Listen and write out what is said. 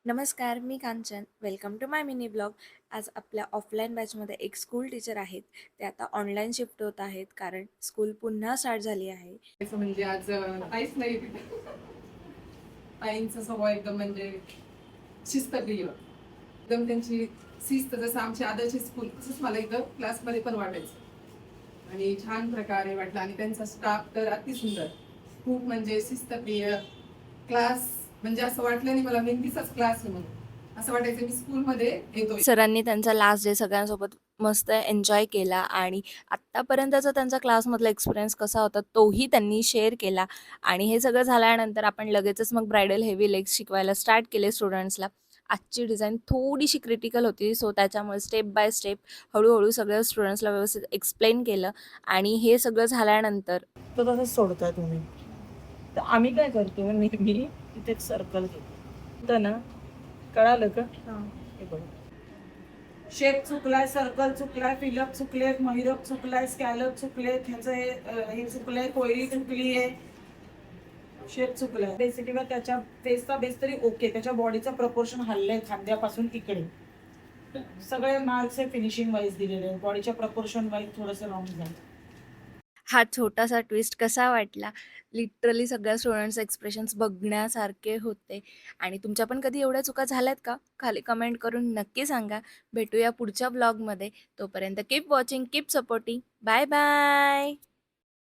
नमस्कार, मी Kanchan. Welcome to my mini blog. आज आपल्या ऑफलाईन बॅचमध्ये एक स्कूल टीचर आहेत. ते आता ऑनलाईन शिफ्ट होत आहेत कारण स्कूल पुन्हा स्टार्ट झाली आहे. असं म्हणजे आज काहीच नाही तिथे. ताईंचा स्वभाव एकदम म्हणजे शिस्तप्रिय, एकदम त्यांची शिस्त जसं आमची आदर्श स्कूल तसंच मला एकदम क्लासमध्ये पण वाटायचं आणि छान प्रकारे वाटलं. आणि त्यांचा स्टाफ तर अति सुंदर, खूप म्हणजे शिस्तप्रिय. क्लास म्हणजे असं वाटलं नाही मला मेहंदीचाच क्लास आहे म्हणून, असं वाटायचं मी स्कूलमध्ये येतोय. सरांनी त्यांचा लास्ट डे सगळ्यांसोबत मस्त एन्जॉय केला आणि आत्तापर्यंतचा त्यांचा क्लासमधला एक्सपिरियन्स कसा होता तोही त्यांनी शेअर केला. आणि हे सगळं झाल्यानंतर आपण लगेचच मग ब्रायडल हेवी लेग्स शिकवायला स्टार्ट केले स्टुडंट्सला. आजची डिझाईन थोडीशी क्रिटिकल होती, सो त्याच्यामुळे स्टेप बाय स्टेप हळूहळू सगळ्या स्टुडंट्सला व्यवस्थित एक्सप्लेन केलं. आणि हे सगळं झाल्यानंतर तो तसंच सोडताय तुम्ही. तर आम्ही काय करतो नेहमी तिथे एक सर्कल घेतो तर ना, कळालं का? हे बघ, शेप चुकलाय, सर्कल चुकलाय, फिलअप चुकले, महिरप चुकलाय, स्कॅलप चुकले, ह्याचं हे चुकलंय, कोयरी चुकली आहे, शेप चुकलाय. बेसिकली त्याच्या फेसचा बेस तरी ओके, त्याच्या बॉडीचं प्रपोर्शन हल्लंय खांद्यापासून इकडे. सगळे मार्क्स हे फिनिशिंग वाईज दिलेले आहेत, बॉडीच्या प्रपोर्शन वाईज थोडंसं रॉंग झालं. हा छोटासा ट्विस्ट कसा वाटला? लिटरली सगळ्या स्टुडंट्स एक्सप्रेशन्स बघण्यासारखे होते. आणि तुमच्या पण कधी एवढ्या चुका झाल्यात का? खाली कमेंट करून नक्की सांगा. भेटूया पुढच्या ब्लॉगमध्ये. तोपर्यंत keep watching, keep supporting. Bye bye.